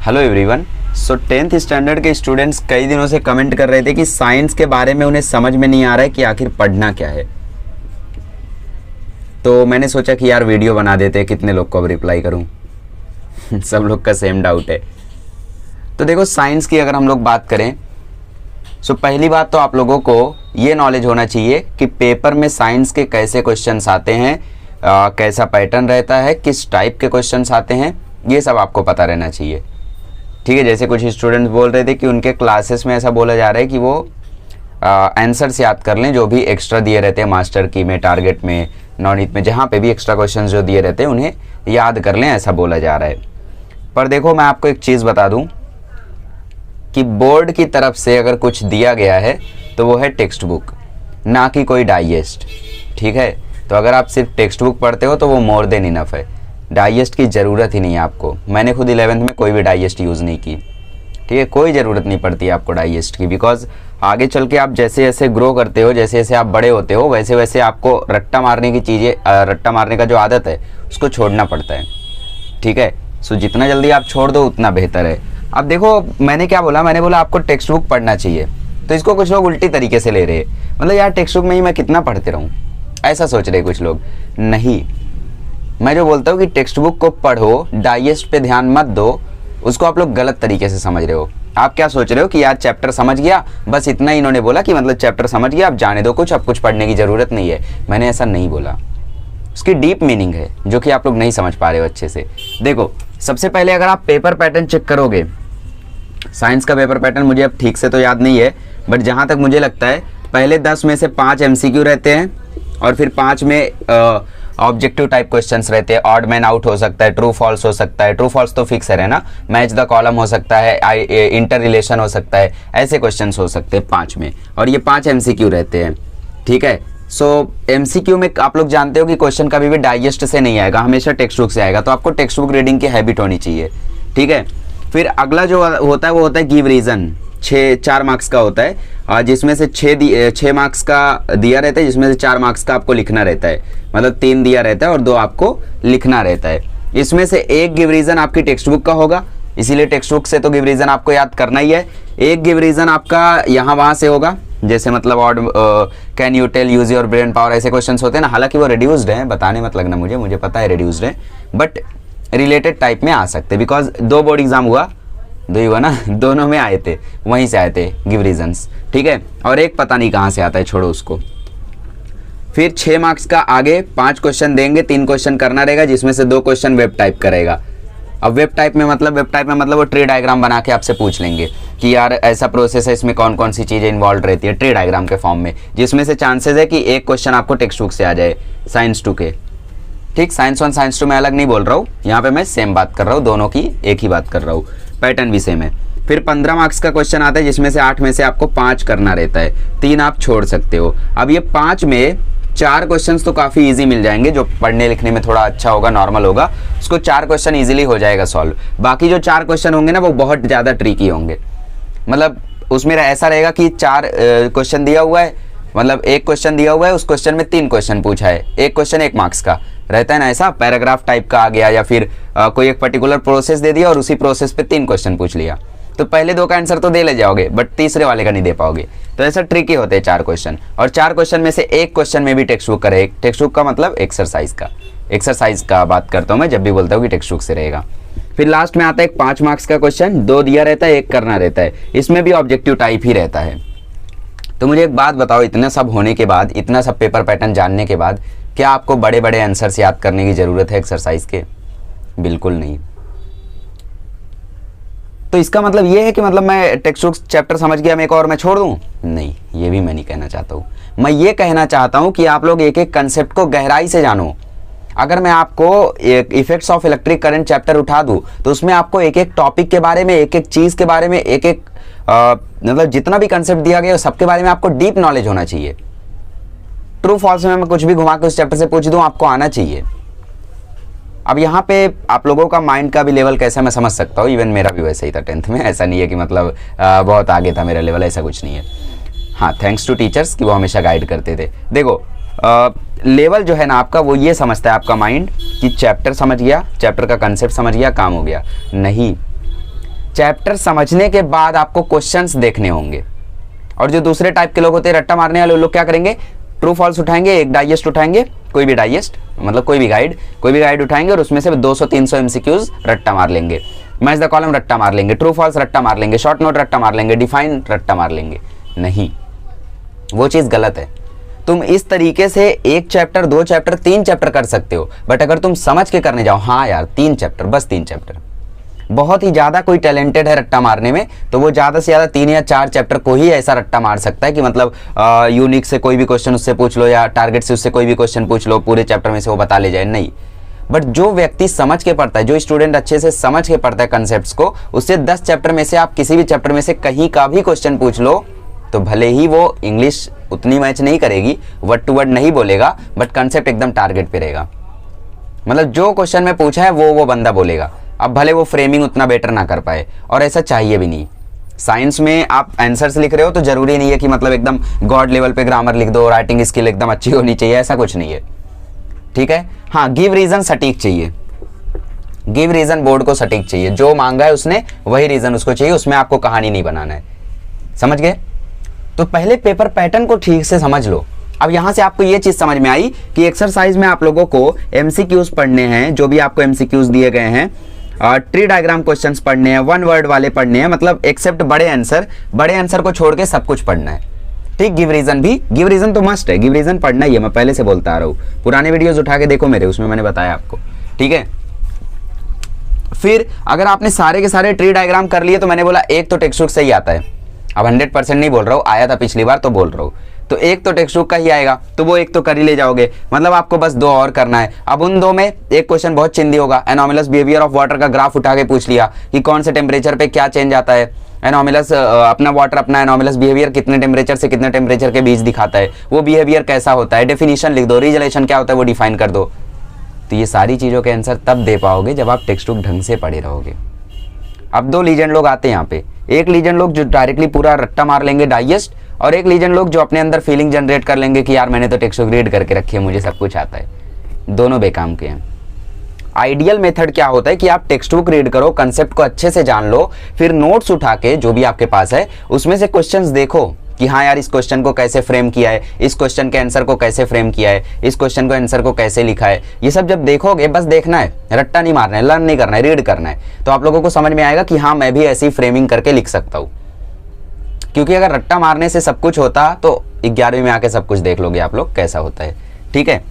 Hello everyone. So 10th standard के students कई दिनों से कमेंट कर रहे थे कि साइंस के बारे में उन्हें समझ में नहीं आ रहा है कि आखिर पढ़ना क्या है। तो मैंने सोचा कि यार वीडियो बना देते हैं, कितने लोग को अब रिप्लाई करूं। सब लोग का सेम डाउट है। तो देखो, साइंस की अगर हम लोग बात करें, सो पहली बात तो आप लोगों को ये नॉलेज होना चाहिए कि पेपर में साइंस के कैसे क्वेश्चंस आते हैं, कैसा पैटर्न रहता है, किस टाइप के क्वेश्चंस आते हैं, ये सब आपको पता रहना चाहिए। ठीक है। जैसे कुछ स्टूडेंट्स बोल रहे थे कि उनके क्लासेस में ऐसा बोला जा रहा है कि वो आंसर्स याद कर लें जो भी एक्स्ट्रा दिए रहते हैं, मास्टर की में, टारगेट में, नॉनित में, जहाँ पे भी एक्स्ट्रा क्वेश्चंस जो दिए रहते हैं उन्हें याद कर लें, ऐसा बोला जा रहा है। पर देखो, मैं आपको एक चीज़ बता दूं कि बोर्ड की तरफ से अगर कुछ दिया गया है तो वो है टेक्स्ट बुक, ना कि कोई डाइजेस्ट। ठीक है। तो अगर आप सिर्फ टेक्स्ट बुक पढ़ते हो तो वो मोर देन इनफ है, डाइजेस्ट की ज़रूरत ही नहीं है आपको। मैंने खुद 11th में कोई भी डाइजेस्ट यूज़ नहीं की। ठीक है। कोई ज़रूरत नहीं पड़ती है आपको डाइजेस्ट की, बिकॉज आगे चल के आप जैसे जैसे ग्रो करते हो, जैसे जैसे आप बड़े होते हो, वैसे वैसे आपको रट्टा मारने की चीज़ें, रट्टा मारने का जो आदत है उसको छोड़ना पड़ता है। ठीक है। सो जितना जल्दी आप छोड़ दो उतना बेहतर है। अब देखो, मैंने क्या बोला, मैंने बोला आपको टेक्स्ट बुक पढ़ना चाहिए, तो इसको कुछ लोग उल्टी तरीके से ले रहे हैं। मतलब यार टेक्स्ट बुक में ही मैं कितना पढ़ते रहूँ, ऐसा सोच रहे कुछ लोग। नहीं, मैं जो बोलता हूँ कि टेक्स्ट बुक को पढ़ो, डाइजेस्ट पे ध्यान मत दो, उसको आप लोग गलत तरीके से समझ रहे हो। आप क्या सोच रहे हो कि यार चैप्टर समझ गया, बस इतना ही इन्होंने बोला कि मतलब चैप्टर समझ गया, अब जाने दो कुछ, अब कुछ पढ़ने की ज़रूरत नहीं है। मैंने ऐसा नहीं बोला। उसकी डीप मीनिंग है जो कि आप लोग नहीं समझ पा रहे हो अच्छे से। देखो, सबसे पहले अगर आप पेपर पैटर्न चेक करोगे, साइंस का पेपर पैटर्न मुझे अब ठीक से तो याद नहीं है, बट जहाँ तक मुझे लगता है पहले 10 में से 5 MCQ रहते हैं और फिर 5 में ऑब्जेक्टिव टाइप क्वेश्चंस रहते हैं। ऑड मैन आउट हो सकता है, ट्रू फॉल्स हो सकता है, ट्रू फॉल्स तो फिक्स है ना, मैच द कॉलम हो सकता है, इंटर रिलेशन हो सकता है, ऐसे क्वेश्चंस हो सकते हैं 5 में, और ये 5 MCQ रहते हैं। ठीक है। सो MCQ में आप लोग जानते हो कि क्वेश्चन कभी भी डाइजेस्ट से नहीं आएगा, हमेशा टेक्स्ट बुक से आएगा, तो आपको टेक्स्ट बुक रीडिंग की हैबिट होनी चाहिए। ठीक है। फिर अगला जो होता है वो होता है गिव रीज़न, 4 मार्क्स का होता है, जिसमें से 6 मार्क्स का दिया रहता है, जिसमें से 4 मार्क्स का आपको लिखना रहता है। मतलब 3 दिया रहता है और 2 आपको लिखना रहता है। इसमें से एक गिव रीज़न आपकी टेक्स्ट बुक का होगा, इसीलिए टेक्स्ट बुक से तो गिव रीज़न आपको याद करना ही है। एक गिव रीज़न आपका यहाँ वहाँ से होगा, जैसे मतलब odd, can you tell, use your brain power, ऐसे क्वेश्चन होते हैं ना। हालांकि वो रिड्यूस्ड हैं, बताने मत लगना मुझे पता है रिड्यूस्ड है, बट रिलेटेड टाइप में आ सकते, बिकॉज 2 बोर्ड एग्जाम हुआ, 2 ही हुआ ना, दोनों में आए थे, वहीं से आए थे गिव रीजंस। ठीक है। और एक पता नहीं कहाँ से आता है, छोड़ो उसको। फिर 6 मार्क्स का आगे 5 क्वेश्चन देंगे, 3 क्वेश्चन करना रहेगा, जिसमें से 2 क्वेश्चन वेब टाइप करेगा। अब वेब टाइप में मतलब वो ट्री डायग्राम बना के आपसे पूछ लेंगे कि यार ऐसा प्रोसेस है, इसमें कौन कौन सी चीज़ें इन्वॉल्व रहती है, ट्री डायग्राम के फॉर्म में, जिसमें से चांसेस है कि एक क्वेश्चन आपको टेक्स्ट बुक से आ जाए, साइंस 2 के। ठीक। साइंस 1 साइंस 2 में अलग नहीं बोल रहा हूँ, यहाँ पे मैं सेम बात कर रहा हूँ, दोनों की एक ही बात कर रहा हूँ, पैटर्न भी सेम है। फिर 15 मार्क्स का क्वेश्चन आता है, जिसमें से 8 में से आपको 5 करना रहता है, 3 आप छोड़ सकते हो। अब ये 5 में 4 क्वेश्चंस तो काफ़ी इजी मिल जाएंगे, जो पढ़ने लिखने में थोड़ा अच्छा होगा, नॉर्मल होगा, उसको 4 क्वेश्चन इजीली हो जाएगा सॉल्व। बाकी जो 4 क्वेश्चन होंगे ना, वो बहुत ज़्यादा ट्रिकी होंगे। मतलब उसमें ऐसा रहेगा कि 4 क्वेश्चन दिया हुआ है, मतलब एक क्वेश्चन दिया हुआ है, उस क्वेश्चन में 3 क्वेश्चन पूछा है, एक क्वेश्चन 1 मार्क्स का रहता है ना, ऐसा पैराग्राफ टाइप का आ गया, या फिर कोई एक पर्टिकुलर प्रोसेस दे दिया और उसी प्रोसेस पे 3 क्वेश्चन पूछ लिया, तो पहले 2 का आंसर तो दे ले जाओगे, बट तीसरे वाले का नहीं दे पाओगे। तो ऐसा ट्रिकी होते हैं 4 क्वेश्चन, और 4 क्वेश्चन में से एक क्वेश्चन में भी टेक्स्ट बुक का रहेगा। टेक्स्ट बुक का मतलब एक्सरसाइज का बात करता हूँ मैं जब भी बोलता हूँ कि टेक्स्ट बुक से रहेगा। फिर लास्ट में आता है एक 5 मार्क्स का क्वेश्चन, 2 दिया रहता है, 1 करना रहता है, इसमें भी ऑब्जेक्टिव टाइप ही रहता है। तो मुझे एक बात बताओ, इतना सब होने के बाद, इतना सब पेपर पैटर्न जानने के बाद, क्या आपको बड़े बड़े आंसर्स याद करने की ज़रूरत है एक्सरसाइज के? बिल्कुल नहीं। तो इसका मतलब ये है कि मतलब मैं टेक्स्ट बुक चैप्टर समझ गया मैं एक और मैं छोड़ दूं? नहीं, ये भी मैं नहीं कहना चाहता हूँ। मैं ये कहना चाहता हूँ कि आप लोग एक एक कंसेप्ट को गहराई से जानो। अगर मैं आपको एक effects of electric current chapter उठा दूं, तो उसमें आपको एक एक टॉपिक के बारे में, एक एक चीज़ के बारे में, एक एक मतलब जितना भी कंसेप्ट दिया गया सबके बारे में आपको डीप नॉलेज होना चाहिए। ट्रू फॉल्स में मैं कुछ भी घुमा के उस चैप्टर से पूछ दूं, आपको आना चाहिए। अब यहाँ पे आप लोगों का माइंड का भी लेवल कैसा मैं समझ सकता हूँ, इवन मेरा भी वैसे ही था 10th में, ऐसा नहीं है कि मतलब बहुत आगे था मेरा लेवल, ऐसा कुछ नहीं है। हाँ, थैंक्स टू टीचर्स कि वो हमेशा गाइड करते थे। देखो, लेवल जो है ना आपका, वो ये समझता है आपका माइंड कि चैप्टर समझ गया, चैप्टर का कंसेप्ट समझ गया, काम हो गया। नहीं, चैप्टर समझने के बाद आपको क्वेश्चंस देखने होंगे। और जो दूसरे टाइप के लोग होते हैं रट्टा मारने वाले, लोग क्या करेंगे, ट्रू फॉल्स उठाएंगे, एक डाइजेस्ट उठाएंगे, कोई भी डाइजेस्ट मतलब कोई भी गाइड उठाएंगे और उसमें से 200-300 एमसीक्यूज रट्टा मार लेंगे, मैच द कॉलम रट्टा मार लेंगे, ट्रू फॉल्स रट्टा मार लेंगे, शॉर्ट नोट रट्टा मार लेंगे, डिफाइन रट्टा मार लेंगे। नहीं, वो चीज़ गलत है। तुम इस तरीके से 1 चैप्टर 2 चैप्टर 3 चैप्टर कर सकते हो, बट अगर तुम समझ के करने जाओ, हाँ यार 3 चैप्टर, बस 3 चैप्टर, बहुत ही ज़्यादा कोई टैलेंटेड है रट्टा मारने में, तो वो ज़्यादा से ज़्यादा 3 या 4 चैप्टर को ही ऐसा रट्टा मार सकता है कि मतलब यूनिक से कोई भी क्वेश्चन उससे पूछ लो या टारगेट से उससे कोई भी क्वेश्चन पूछ लो, पूरे चैप्टर में से वो बता ले जाए। नहीं, बट जो व्यक्ति समझ के पढ़ता है, जो स्टूडेंट अच्छे से समझ के पढ़ता है कंसेप्ट्स को, उससे 10 चैप्टर में से आप किसी भी चैप्टर में से कहीं का भी क्वेश्चन पूछ लो, तो भले ही वो इंग्लिश उतनी मैच नहीं करेगी, वर्ड टू वर्ड नहीं बोलेगा, बट कंसेप्ट एकदम टारगेट पे रहेगा। मतलब जो क्वेश्चन में पूछा है वो बंदा बोलेगा। अब भले वो फ्रेमिंग उतना बेटर ना कर पाए, और ऐसा चाहिए भी नहीं। साइंस में आप आंसर्स लिख रहे हो तो जरूरी नहीं है कि मतलब एकदम गॉड लेवल पे ग्रामर लिख दो, राइटिंग स्किल एकदम अच्छी होनी चाहिए, ऐसा कुछ नहीं है। ठीक है, हाँ, गिव रीजन सटीक चाहिए, गिव रीजन बोर्ड को सटीक चाहिए, जो मांगा है उसने वही रीजन उसको चाहिए, उसमें आपको कहानी नहीं बनाना है। समझ गए? तो पहले पेपर पैटर्न को ठीक से समझ लो। अब यहां से आपको ये चीज समझ में आई कि एक्सरसाइज में आप लोगों को एमसीक्यूज पढ़ने हैं, जो भी आपको एमसीक्यूज दिए गए हैं, ट्री डायग्राम क्वेश्चंस पढ़ने हैं, 1 वर्ड वाले पढ़ने हैं, मतलब एक्सेप्ट बड़े आंसर को छोड़ के सब कुछ पढ़ना है। ठीक, गिव रीजन तो मस्ट है, गिव रीजन पढ़ना ही है, मैं पहले से बोलता आ रहा हूँ, पुराने वीडियोस उठा के देखो मेरे, उसमें मैंने बताया आपको। ठीक है, फिर अगर आपने सारे के सारे ट्री डायग्राम कर लिए तो मैंने बोला एक तो टेक्स्ट बुक से ही आता है। अब 100% नहीं बोल रहा हूँ, आया था पिछली बार तो बोल रहा हूँ, तो एक तो टेक्स्ट बुक का ही आएगा, तो वो एक तो कर ही ले जाओगे, मतलब आपको बस 2 और करना है। अब उन 2 में एक क्वेश्चन बहुत चिंदी होगा, एनोमलस बिहेवियर ऑफ वाटर का ग्राफ उठा के पूछ लिया कि कौन से टेम्परेचर पे क्या चेंज आता है, एनोमलस अपना वाटर अपना एनोमलस बिहेवियर कितने टेम्परेचर से कितने टेम्परेचर के बीच दिखाता है, वो बिहेवियर कैसा होता है, डेफिनेशन लिख दो, रिजलेशन क्या होता है वो डिफाइन कर दो। तो ये सारी चीज़ों के आंसर तब दे पाओगे जब आप टेक्स्ट बुक ढंग से पढ़े रहोगे। अब 2 लीजेंड लोग आते हैं यहाँ पे, एक लीजेंड लोग जो डायरेक्टली पूरा रट्टा मार लेंगे डाइजेस्ट, और एक लीजेंड लोग जो अपने अंदर फीलिंग जनरेट कर लेंगे कि यार मैंने तो टेक्स्ट बुक रीड करके रखी है, मुझे सब कुछ आता है। दोनों बेकाम के हैं। आइडियल मेथड क्या होता है कि आप टेक्स्ट बुक रीड करो, कंसेप्ट को अच्छे से जान लो, फिर नोट्स उठा के जो भी आपके पास है उसमें से क्वेश्चंस देखो कि हाँ यार इस क्वेश्चन को कैसे फ्रेम किया है, इस क्वेश्चन के आंसर को कैसे फ्रेम किया है, इस क्वेश्चन को आंसर को कैसे लिखा है। ये सब जब देखोगे, बस देखना है, रट्टा नहीं मारना है, लर्न नहीं करना है, रीड करना है, तो आप लोगों को समझ में आएगा कि हाँ मैं भी ऐसी फ्रेमिंग करके लिख सकता हूँ। क्योंकि अगर रट्टा मारने से सब कुछ होता तो 11वीं में आके सब कुछ देख लोगे आप लोग कैसा होता है। ठीक है,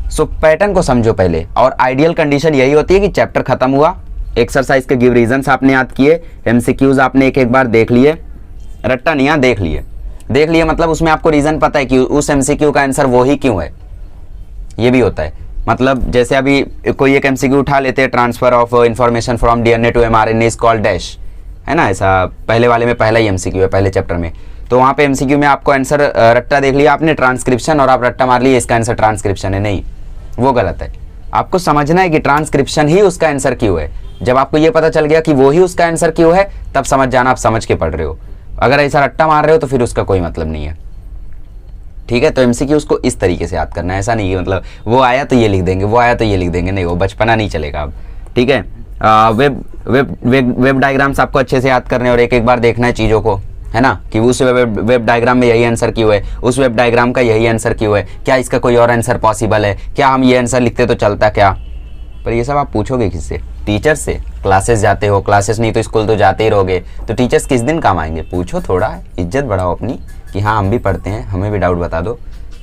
सो पैटर्न को समझो पहले, और आइडियल कंडीशन यही होती है कि चैप्टर खत्म हुआ, एक्सरसाइज के गिव रीजंस आपने याद किए, एमसीक्यूज आपने एक बार देख लिए, रट्टा नहीं देख लिए मतलब उसमें आपको रीजन पता है कि उस एमसीक्यू का आंसर वो ही क्यों है। ये भी होता है, मतलब जैसे अभी कोई एक एमसीक्यू उठा लेते हैं, transfer of information from DNA to mRNA is called dash, है ना, ऐसा पहले वाले में पहला ही एमसीक्यू है पहले चैप्टर में। तो वहाँ पे एमसीक्यू में आपको आंसर रट्टा देख लिया आपने ट्रांसक्रिप्शन, और आप रट्टा मार लिए इसका आंसर ट्रांसक्रिप्शन है। नहीं, वो गलत है। आपको समझना है कि ट्रांसक्रिप्शन ही उसका आंसर क्यों है। जब आपको ये पता चल गया कि वो ही उसका आंसर क्यों है, तब समझ जाना आप समझ के पढ़ रहे हो। अगर ऐसा रट्टा मार रहे हो तो फिर उसका कोई मतलब नहीं है। ठीक है, तो एमसीक्यू उसको इस तरीके से याद करना है, ऐसा नहीं है मतलब वो आया तो ये लिख देंगे, वो आया तो ये लिख देंगे, नहीं, वो बचपना नहीं चलेगा अब। ठीक है, वेब डायग्राम्स आपको अच्छे से याद करने और एक बार देखना है चीज़ों को, है ना, कि उस वेब डायग्राम में यही आंसर क्यों है, उस वेब डायग्राम का यही आंसर क्यों है, क्या इसका कोई और आंसर पॉसिबल है, क्या हम ये आंसर लिखते तो चलता क्या। पर ये सब आप पूछोगे किससे? टीचर से। क्लासेस जाते हो, क्लासेस नहीं तो स्कूल तो जाते ही रहोगे, तो टीचर्स किस दिन काम आएंगे? पूछो, थोड़ा इज्जत बढ़ाओ अपनी कि हाँ हम भी पढ़ते हैं, हमें भी डाउट बता दो।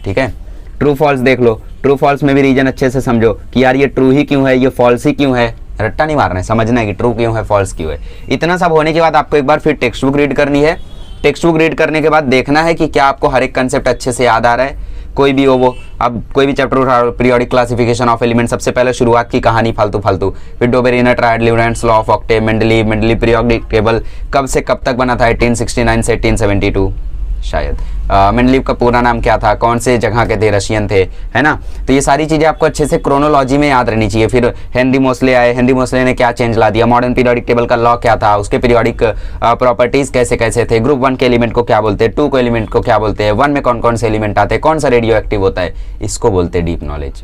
ठीक है, ट्रू फॉल्स देख लो, ट्रू फॉल्स में भी रीजन अच्छे से समझो कि यार ये ट्रू ही क्यों है, ये फॉल्स ही क्यों है। रट्टा नहीं मारना है, समझना है कि ट्रू क्यों है, फॉल्स क्यों है। इतना सब होने के बाद आपको एक बार फिर टेक्स्ट बुक रीड करनी है। टेक्स्ट बुक रीड करने के बाद देखना है कि क्या आपको हर एक कंसेप्ट अच्छे से याद आ रहा है, कोई भी हो वो। अब कोई भी चैप्टर उठा, पीरियोडिक क्लासिफिकेशन ऑफ एलिमेंट, सबसे पहले शुरुआत की कहानी फालतू, फिर डोबेरिनर ट्रायड, ल्यूरेंट्स law of octave, Mendeleev periodic table कब से कब तक बना था, 1869 से 1872 शायद। मेंडलीव का पूरा नाम क्या था, कौन से जगह के थे, रशियन थे, है ना। तो ये सारी चीज़ें आपको अच्छे से क्रोनोलॉजी में याद रहनी चाहिए। फिर हेनरी मोसले आए, हेनरी मोसले ने क्या चेंज ला दिया, मॉडर्न पीरियोडिक टेबल का लॉ क्या था, उसके पीरियोडिक प्रॉपर्टीज कैसे कैसे थे, ग्रुप 1 के एलिमेंट को क्या बोलते हैं, 2 को एलिमेंट को क्या बोलते हैं, 1 में कौन कौन से एलिमेंट आते हैं, कौन सा रेडियो एक्टिव होता है, इसको बोलते हैं डीप नॉलेज।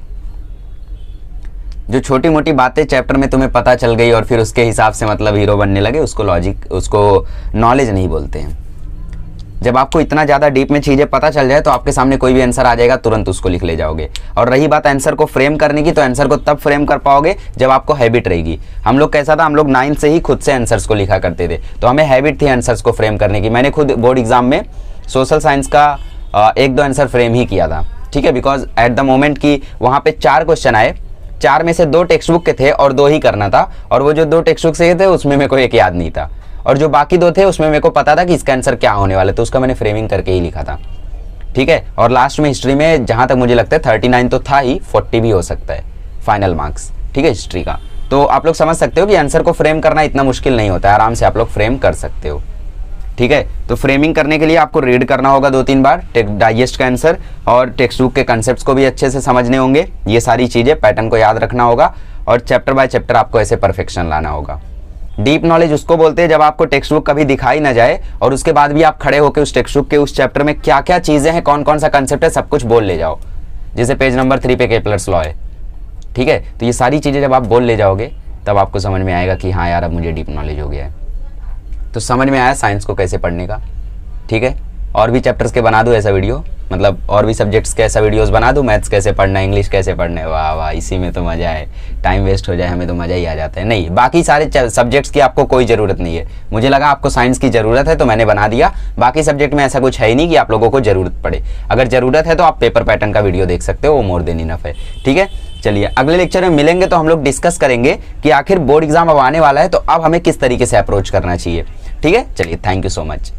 जो छोटी मोटी बातें चैप्टर में तुम्हें पता चल गई और फिर उसके हिसाब से मतलब हीरो बनने लगे, उसको लॉजिक, उसको नॉलेज नहीं बोलते हैं। जब आपको इतना ज़्यादा डीप में चीज़ें पता चल जाए तो आपके सामने कोई भी आंसर आ जाएगा, तुरंत उसको लिख ले जाओगे। और रही बात आंसर को फ्रेम करने की, तो आंसर को तब फ्रेम कर पाओगे जब आपको हैबिट रहेगी। हम लोग कैसा था, हम लोग 9th से ही खुद से आंसर्स को लिखा करते थे, तो हमें हैबिट थी आंसर्स को फ्रेम करने की। मैंने खुद बोर्ड एग्जाम में सोशल साइंस का 1-2 आंसर फ्रेम ही किया था, ठीक है, बिकॉज एट द मोमेंट कि वहाँ पे 4 क्वेश्चन आए, 4 में से 2 टेक्स्ट बुक के थे और 2 ही करना था, और वो जो 2 टेक्स्ट बुक से थे उसमें मेरे को एक याद नहीं था, और जो बाकी 2 थे उसमें मेरे को पता था कि इसका आंसर क्या होने वाला है, तो उसका मैंने फ्रेमिंग करके ही लिखा था, ठीक है। और लास्ट में हिस्ट्री में जहाँ तक मुझे लगता है 39 तो था ही, 40 भी हो सकता है फाइनल मार्क्स, ठीक है, हिस्ट्री का। तो आप लोग समझ सकते हो कि आंसर को फ्रेम करना इतना मुश्किल नहीं होता है, आराम से आप लोग फ्रेम कर सकते हो, ठीक है। तो फ्रेमिंग करने के लिए आपको रीड करना होगा 2-3 बार डाइजेस्ट का आंसर, और टेक्स्ट बुक के कंसेप्ट्स को भी अच्छे से समझने होंगे, ये सारी चीज़ें, पैटर्न को याद रखना होगा, और चैप्टर बाय चैप्टर आपको ऐसे परफेक्शन लाना होगा। डीप नॉलेज उसको बोलते हैं जब आपको टेक्स्ट बुक कभी दिखाई ना जाए और उसके बाद भी आप खड़े होकर उस टेक्स्ट बुक के उस चैप्टर में क्या क्या चीज़ें हैं, कौन कौन सा कंसेप्ट है, सब कुछ बोल ले जाओ। जैसे पेज नंबर 3 पे केपलर्स लॉ है, ठीक है। तो ये सारी चीज़ें जब आप बोल ले जाओगे तब आपको समझ में आएगा कि हाँ यार अब मुझे डीप नॉलेज हो गया है। तो समझ में आया साइंस को कैसे पढ़ने का, ठीक है। और भी चैप्टर्स के बना दूँ ऐसा वीडियो, मतलब और भी सब्जेक्ट्स के ऐसा वीडियोस बना दूँ, मैथ्स कैसे पढ़ना है, इंग्लिश कैसे पढ़ना है, वाह वाह, इसी में तो मज़ा है, टाइम वेस्ट हो जाए हमें तो मज़ा ही आ जाता है। नहीं, बाकी सारे सब्जेक्ट्स की आपको कोई ज़रूरत नहीं है, मुझे लगा आपको साइंस की ज़रूरत है तो मैंने बना दिया। बाकी सब्जेक्ट में ऐसा कुछ है ही नहीं कि आप लोगों को ज़रूरत पड़े, अगर ज़रूरत है तो आप पेपर पैटर्न का वीडियो देख सकते हो, वो मोर देन इनफ है, ठीक है। चलिए अगले लेक्चर में मिलेंगे तो हम लोग डिस्कस करेंगे कि आखिर बोर्ड एग्जाम अब आने वाला है तो अब हमें किस तरीके से अप्रोच करना चाहिए, ठीक है। चलिए, थैंक यू सो मच।